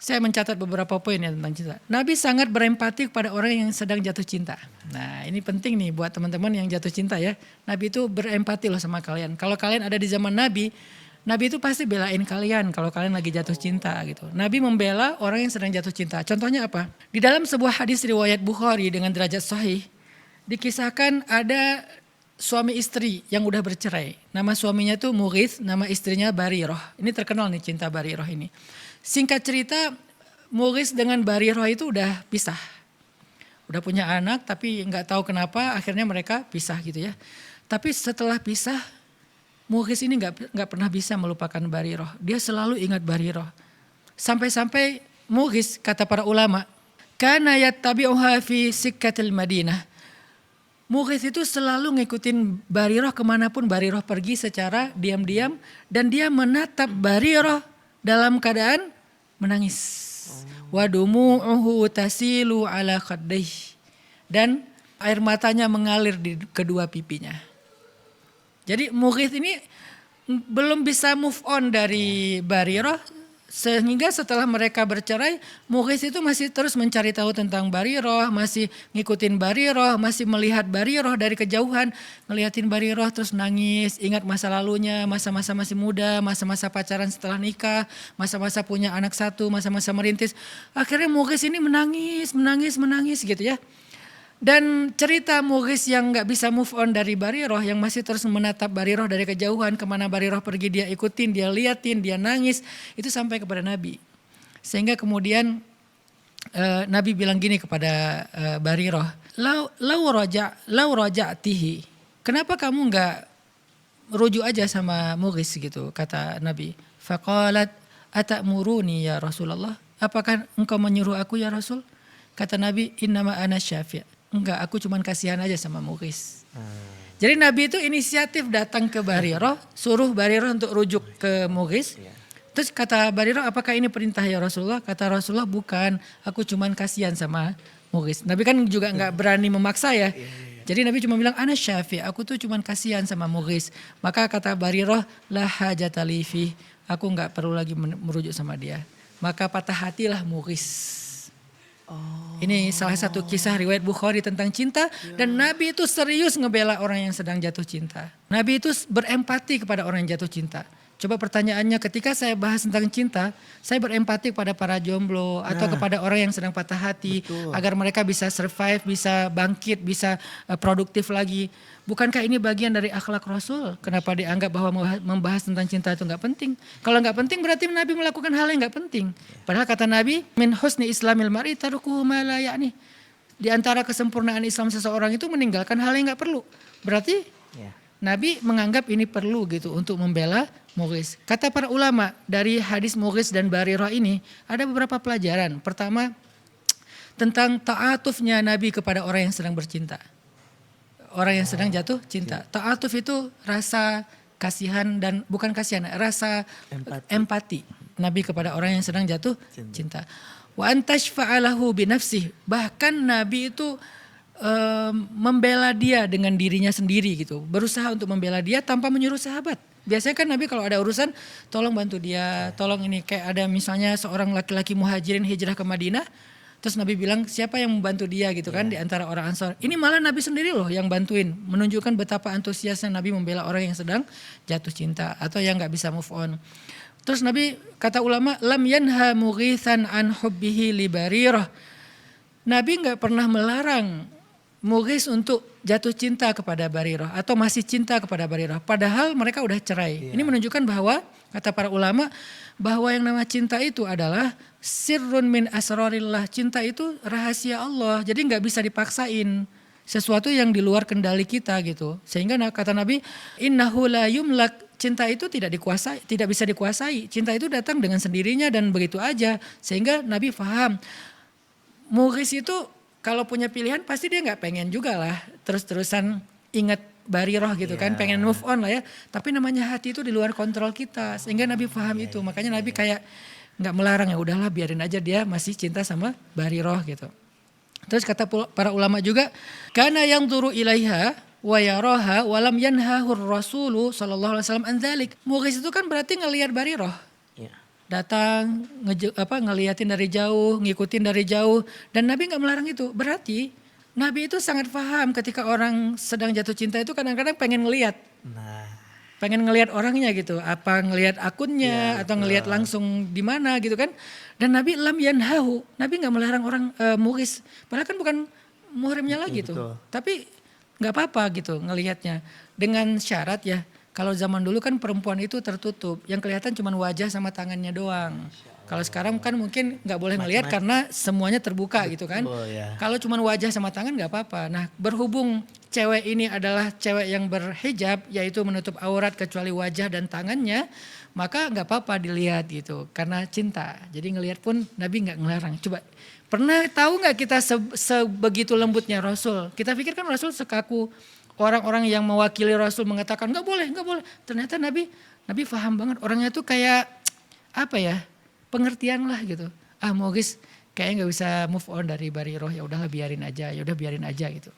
Saya mencatat beberapa poin ya tentang cinta. Nabi sangat berempati kepada orang yang sedang jatuh cinta. Nah ini penting nih buat teman-teman yang jatuh cinta ya. Nabi itu berempati loh sama kalian. Kalau kalian ada di zaman Nabi, Nabi itu pasti belain kalian kalau kalian lagi jatuh cinta gitu. Nabi membela orang yang sedang jatuh cinta. Contohnya apa? Di dalam sebuah hadis riwayat Bukhari dengan derajat sahih, dikisahkan ada suami istri yang udah bercerai. Nama suaminya tuh Mughith, nama istrinya Barirah. Ini terkenal nih cinta Barirah ini. Singkat cerita, Mughith dengan Barirah itu udah pisah. Udah punya anak tapi nggak tahu kenapa akhirnya mereka pisah gitu ya. Tapi setelah pisah, Mughith ini nggak pernah bisa melupakan Barirah. Dia selalu ingat Barirah. Sampai-sampai Mughith kata para ulama, kana yattabi'uha fi sikkatil Madinah. Mughith itu selalu ngikutin Barirah kemanapun Barirah pergi secara diam-diam. Dan dia menatap Barirah dalam keadaan menangis. Wa dumu'uhu tasilu ala khaddayh. Dan air matanya mengalir di kedua pipinya. Jadi Mughith ini belum bisa move on dari Barirah. Sehingga setelah mereka bercerai, Mughith itu masih terus mencari tahu tentang Barirah, masih ngikutin Barirah, masih melihat Barirah dari kejauhan, ngeliatin Barirah terus nangis, ingat masa lalunya, masa-masa masih muda, masa-masa pacaran setelah nikah, masa-masa punya anak satu, masa-masa merintis. Akhirnya Mughith ini menangis gitu ya. Dan cerita Mughith yang gak bisa move on dari Barirah, yang masih terus menatap Barirah dari kejauhan, kemana Barirah pergi dia ikutin, dia liatin, dia nangis, itu sampai kepada Nabi. Sehingga kemudian Nabi bilang gini kepada Barirah, lau raja'tihi, kenapa kamu gak rujuk aja sama Mughith gitu, kata Nabi. Faqalat atamuruni ya Rasulullah, apakah engkau menyuruh aku ya Rasul? Kata Nabi, innama ana syafi'. Enggak, aku cuman kasihan aja sama Mughith. Jadi Nabi itu inisiatif datang ke Barirah, suruh Barirah untuk rujuk ke Mughith. Terus kata Barirah, apakah ini perintah ya Rasulullah? Kata Rasulullah, bukan, aku cuman kasihan sama Mughith. Nabi kan juga enggak berani memaksa ya. Jadi Nabi cuma bilang, ana syafi', aku tuh cuman kasihan sama Mughith. Maka kata Barirah, la hajata li fi, aku enggak perlu lagi merujuk sama dia. Maka patah hatilah Mughith. Ini salah satu kisah riwayat Bukhari tentang cinta. Dan Nabi itu serius ngebela orang yang sedang jatuh cinta. Nabi itu berempati kepada orang yang jatuh cinta. Coba pertanyaannya, ketika saya bahas tentang cinta, saya berempati kepada para jomblo atau kepada orang yang sedang patah hati. Betul. Agar mereka bisa survive, bisa bangkit, bisa produktif lagi. Bukankah ini bagian dari akhlak Rasul? Kenapa dianggap bahwa membahas tentang cinta itu gak penting? Kalau gak penting berarti Nabi melakukan hal yang gak penting. Padahal kata Nabi, min husni islamil mar'i tarukuhu ma la ya'ni. Di antara kesempurnaan Islam seseorang itu meninggalkan hal yang gak perlu. Berarti Nabi menganggap ini perlu gitu untuk membela Mughith. Kata para ulama, dari hadis Mughith dan Barirah ini ada beberapa pelajaran. Pertama, tentang ta'atufnya Nabi kepada orang yang sedang bercinta. Orang yang sedang jatuh cinta. Ta'atuf itu rasa kasihan dan bukan kasihan, rasa empati Nabi kepada orang yang sedang jatuh cinta. Wa antashfa'alahu binafsih. Bahkan Nabi itu membela dia dengan dirinya sendiri gitu. Berusaha untuk membela dia tanpa menyuruh sahabat. Biasanya kan Nabi kalau ada urusan, tolong bantu dia, tolong ini. Kayak ada misalnya seorang laki-laki muhajirin hijrah ke Madinah, terus Nabi bilang siapa yang membantu dia gitu kan di antara orang Ansor. Ini malah Nabi sendiri loh yang bantuin, menunjukkan betapa antusiasnya Nabi membela orang yang sedang jatuh cinta atau yang gak bisa move on. Terus Nabi, kata ulama, lam yanha Mughithan an hubbihi li Barirah. Nabi gak pernah melarang Mughith untuk jatuh cinta kepada Barirah atau masih cinta kepada Barirah. Padahal mereka udah cerai. Ini menunjukkan bahwa, kata para ulama, bahwa yang nama cinta itu adalah sirrun min asrarillah. Cinta itu rahasia Allah. Jadi gak bisa dipaksain. Sesuatu yang di luar kendali kita gitu. Sehingga kata Nabi, innahu la yumlak. Cinta itu tidak bisa dikuasai. Cinta itu datang dengan sendirinya dan begitu aja. Sehingga Nabi faham. Mughith itu kalau punya pilihan pasti dia gak pengen juga lah terus-terusan ingat Barirah gitu kan, pengen move on lah ya. Tapi namanya hati itu di luar kontrol kita, sehingga Nabi paham itu. Makanya Nabi kayak gak melarang, ya udahlah biarin aja dia masih cinta sama Barirah gitu. Terus kata para ulama juga, kana yang turu ilaiha wa yaraha walam yanhahur rasulu sallallahu alaihi wasallam an dzalik. Mughith itu kan berarti ngelihat Barirah. datang ngeliatin dari jauh, ngikutin dari jauh, dan Nabi nggak melarang itu. Berarti Nabi itu sangat paham ketika orang sedang jatuh cinta itu kadang-kadang pengen ngeliat. Nah, Pengen ngelihat orangnya gitu, apa ngelihat akunnya atau ngelihat langsung di mana gitu kan. Dan Nabi lam yanhahu, Nabi nggak melarang orang muhis, padahal kan bukan muhrimnya lagi tuh. betul. Tapi nggak apa-apa gitu ngelihatnya dengan syarat ya. Kalau zaman dulu kan perempuan itu tertutup, yang kelihatan cuma wajah sama tangannya doang. Kalau sekarang kan mungkin nggak boleh ngelihat karena semuanya terbuka gitu kan. Ya. Kalau cuma wajah sama tangan nggak apa-apa. Nah berhubung cewek ini adalah cewek yang berhijab, yaitu menutup aurat kecuali wajah dan tangannya, maka nggak apa-apa dilihat gitu karena cinta. Jadi ngelihat pun Nabi nggak ngelarang. Coba pernah tahu nggak kita sebegitu lembutnya Rasul? Kita pikir kan Rasul sekaku orang-orang yang mewakili Rasul mengatakan nggak boleh, nggak boleh. Ternyata Nabi paham banget, orangnya tuh kayak apa ya? Pengertian lah gitu. Mogis kayaknya nggak bisa move on dari Bariroh, ya udahlah biarin aja gitu.